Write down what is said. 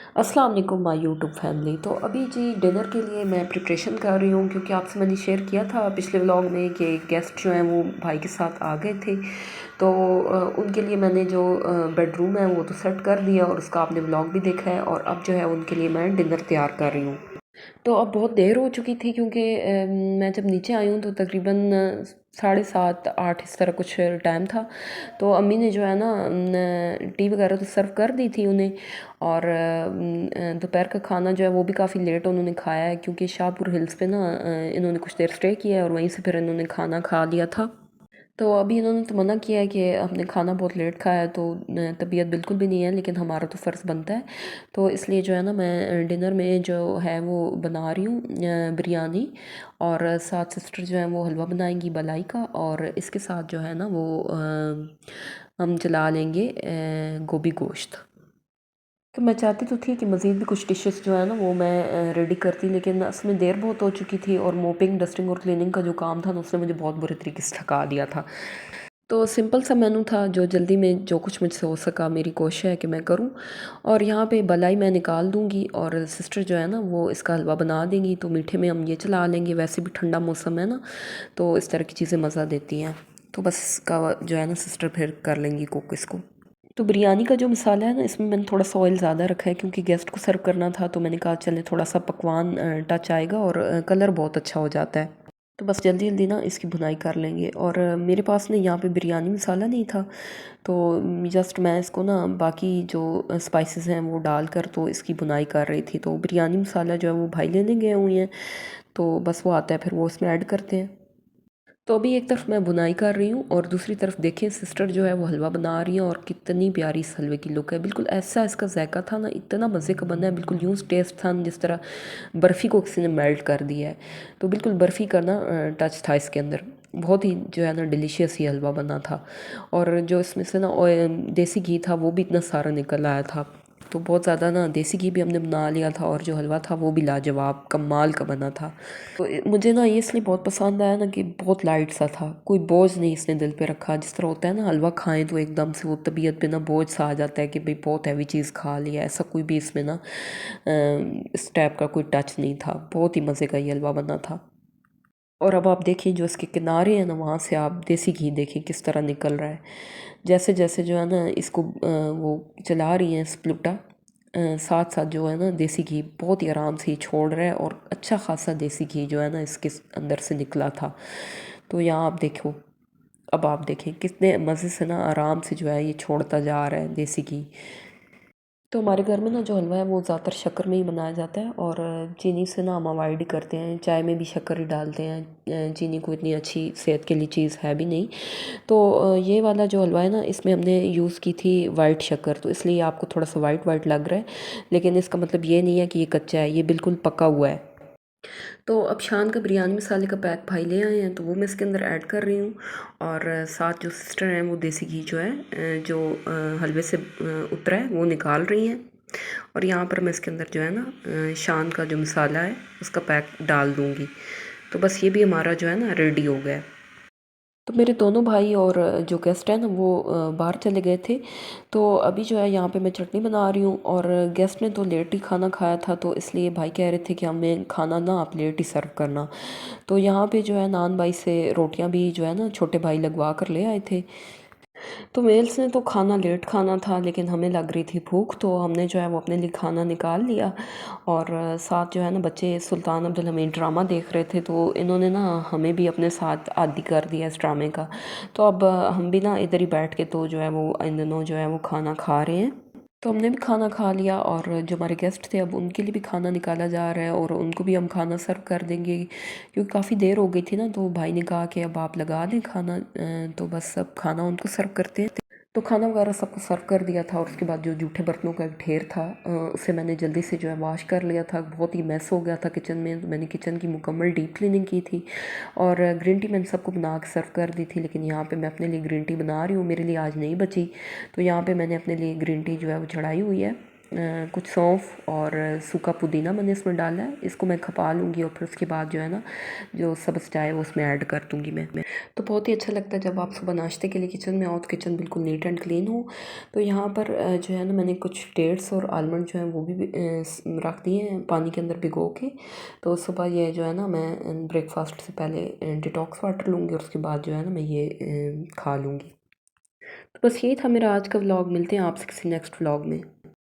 अस्सलाम वालेकुम my YouTube family. तो अभी जी डिनर के लिए मैं प्रिपरेशन कर रही हूँ, क्योंकि आपसे मैंने शेयर किया था पिछले व्लॉग में कि गेस्ट जो हैं वो भाई के साथ आ गए थे। तो उनके लिए मैंने जो बेडरूम है वो तो सेट कर दिया और उसका आपने व्लॉग भी देखा है। और अब जो है उनके लिए मैं डिनर तैयार कर रही हूँ। तो अब बहुत देर हो चुकी थी, क्योंकि मैं जब नीचे आई हूँ तो तकरीबन 7:30-8 इस तरह कुछ टाइम था। तो अम्मी ने जो है ना टी वगैरह तो सर्व कर दी थी उन्हें। और दोपहर का खाना जो है वो भी काफ़ी लेट उन्होंने खाया है, क्योंकि शाहपुर हिल्स पे ना इन्होंने कुछ देर स्टे किया है और वहीं से फिर इन्होंने खाना खा लिया था। तो अभी इन्होंने तो मना किया है कि हमने खाना बहुत लेट खाया है, तो तबीयत बिल्कुल भी नहीं है, लेकिन हमारा तो फ़र्ज़ बनता है। तो इसलिए जो है ना मैं डिनर में जो है वो बना रही हूँ बिरयानी। और साथ सिस्टर जो है वो हलवा बनाएंगी बलाई का, और इसके साथ जो है ना वो हम चला लेंगे गोभी गोश्त। तो मैं चाहती तो थी कि मज़ीद भी कुछ डिशेस जो है ना वो मैं रेडी करती, लेकिन असल में देर बहुत हो चुकी थी और मोपिंग डस्टिंग और क्लीनिंग का जो काम था ना उसने मुझे बहुत बुरे तरीके से थका दिया था। तो सिंपल सा मेनू था, जो जल्दी में जो कुछ मुझसे हो सका मेरी कोशिश है कि मैं करूं। और यहाँ पे बलाई मैं निकाल दूंगी और सिस्टर जो है ना वो इसका हलवा बना देंगी। तो मीठे में हम ये चला लेंगे, वैसे भी ठंडा मौसम है ना, तो इस तरह की चीज़ें मज़ा देती हैं। तो बस इसका जो है ना सिस्टर फिर कर लेंगी कुक इसको। तो बिरयानी का जो मसाला है ना इसमें मैंने थोड़ा सा ऑयल ज़्यादा रखा है, क्योंकि गेस्ट को सर्व करना था। तो मैंने कहा चले थोड़ा सा पकवान टच आएगा और कलर बहुत अच्छा हो जाता है। तो बस जल्दी जल्दी ना इसकी भुनाई कर लेंगे। और मेरे पास ना यहाँ पे बिरयानी मसाला नहीं था, तो जस्ट मैं इसको ना बाकी जो स्पाइसेस हैं वो डाल कर तो इसकी भुनाई कर रही थी। तो बिरयानी मसाला जो है वो भाई लेने गए हुए हैं, तो बस वो आता है फिर वो उसमें ऐड करते हैं। तो अभी एक तरफ मैं बुनाई कर रही हूँ और दूसरी तरफ देखें सिस्टर जो है वो हलवा बना रही है, और कितनी प्यारी इस हलवे की लुक है। बिल्कुल ऐसा इसका जायका था ना, इतना मज़े का बना है, बिल्कुल यूँ टेस्ट था जिस तरह बर्फ़ी को किसी ने मेल्ट कर दिया है। तो बिल्कुल बर्फ़ी का ना टच था इसके अंदर। बहुत ही जो है ना डिलीशियस ही हलवा बना था। और जो इसमें से ना देसी घी था वो भी इतना सारा निकल आया था। तो बहुत ज़्यादा ना देसी घी भी हमने बना लिया था, और जो हलवा था वो भी लाजवाब कमाल का बना था। तो मुझे ना ये इसलिए बहुत पसंद आया ना कि बहुत लाइट सा था, कोई बोझ नहीं इसने दिल पे रखा। जिस तरह होता है ना हलवा खाएं तो एकदम से वो तबीयत पे ना बोझ सा आ जाता है कि भाई बहुत हैवी चीज़ खा लिया, ऐसा कोई भी इसमें ना इस टाइप का कोई टच नहीं था। बहुत ही मज़े का ये हलवा बना था। और अब आप देखिए जो इसके किनारे हैं ना वहाँ से आप देसी घी देखिए किस तरह निकल रहा है। जैसे जैसे जो है ना इसको वो चला रही हैं स्प्लुटा, साथ साथ जो है ना देसी घी बहुत ही आराम से ही छोड़ रहा है, और अच्छा खासा देसी घी जो है ना इसके अंदर से निकला था। तो यहाँ आप देखो, अब आप देखें कितने मज़े से ना आराम से जो है ये छोड़ता जा रहा है देसी घी। तो हमारे घर में ना जो हलवा है वो ज़्यादातर शक्कर में ही बनाया जाता है, और चीनी से ना हम अवॉइड ही करते हैं। चाय में भी शक्कर ही डालते हैं, चीनी को इतनी अच्छी सेहत के लिए चीज़ है भी नहीं। तो ये वाला जो हलवा है ना इसमें हमने यूज़ की थी वाइट शक्कर, तो इसलिए आपको थोड़ा सा वाइट वाइट लग रहा है, लेकिन इसका मतलब ये नहीं है कि ये कच्चा है, ये बिल्कुल पका हुआ है। तो अब शान का बिरयानी मसाले का पैक भाई ले आए हैं, तो वो मैं इसके अंदर ऐड कर रही हूँ। और साथ जो सिस्टर हैं वो देसी घी जो है जो हलवे से उतरा है वो निकाल रही हैं। और यहाँ पर मैं इसके अंदर जो है ना शान का जो मसाला है उसका पैक डाल दूँगी। तो बस ये भी हमारा जो है ना रेडी हो गया है। तो मेरे दोनों भाई और जो गेस्ट हैं ना वो बाहर चले गए थे। तो अभी जो है यहाँ पे मैं चटनी बना रही हूँ, और गेस्ट ने तो लेट ही खाना खाया था, तो इसलिए भाई कह रहे थे कि हमें खाना ना आप लेट ही सर्व करना। तो यहाँ पे जो है नान भाई से रोटियाँ भी जो है ना छोटे भाई लगवा कर ले आए थे। तो मेल्स ने तो खाना लेट खाना था, लेकिन हमें लग रही थी भूख, तो हमने जो है वो अपने लिए खाना निकाल लिया। और साथ जो है ना बच्चे सुल्तान अब्दुल हमीद ड्रामा देख रहे थे, तो इन्होंने ना हमें भी अपने साथ आदी कर दिया इस ड्रामे का। तो अब हम भी ना इधर ही बैठ के तो जो है वो इन दोनों जो है वो खाना खा रहे हैं। तो हमने भी खाना खा लिया, और जो हमारे गेस्ट थे अब उनके लिए भी खाना निकाला जा रहा है, और उनको भी हम खाना सर्व कर देंगे, क्योंकि काफ़ी देर हो गई थी ना। तो भाई ने कहा कि अब आप लगा दें खाना, तो बस अब खाना उनको सर्व करते हैं। तो खाना वगैरह सबको सर्व कर दिया था, और उसके बाद जो जूठे बर्तनों का एक ढेर था उसे मैंने जल्दी से जो है वॉश कर लिया था। बहुत ही मैस हो गया था किचन में, तो मैंने किचन की मुकम्मल डीप क्लीनिंग की थी। और ग्रीन टी मैंने सबको बना के सर्व कर दी थी, लेकिन यहाँ पे मैं अपने लिए ग्रीन टी बना रही हूँ, मेरे लिए आज नहीं बची। तो यहाँ पे मैंने अपने लिए ग्रीन टी जो है वो चढ़ाई हुई है। कुछ सौंफ और सूखा पुदीना मैंने इसमें डाला है, इसको मैं खपा लूँगी और फिर उसके बाद जो है ना जो सब्ज़ चाय वो उसमें ऐड कर दूँगी मैं। तो बहुत ही अच्छा लगता है जब आप सुबह नाश्ते के लिए किचन में आओ तो किचन बिल्कुल नीट एंड क्लीन हो। तो यहाँ पर जो है ना मैंने कुछ डेट्स और आलमंड जो है वो भी रख दिए हैं पानी के अंदर भिगो के। तो सुबह ये जो है ना मैं ब्रेकफास्ट से पहले डिटॉक्स वाटर लूँगी और उसके बाद जो है ना मैं ये खा लूँगी। तो बस यही था मेरा आज का व्लॉग। मिलते हैं आपसे किसी नेक्स्ट व्लॉग में।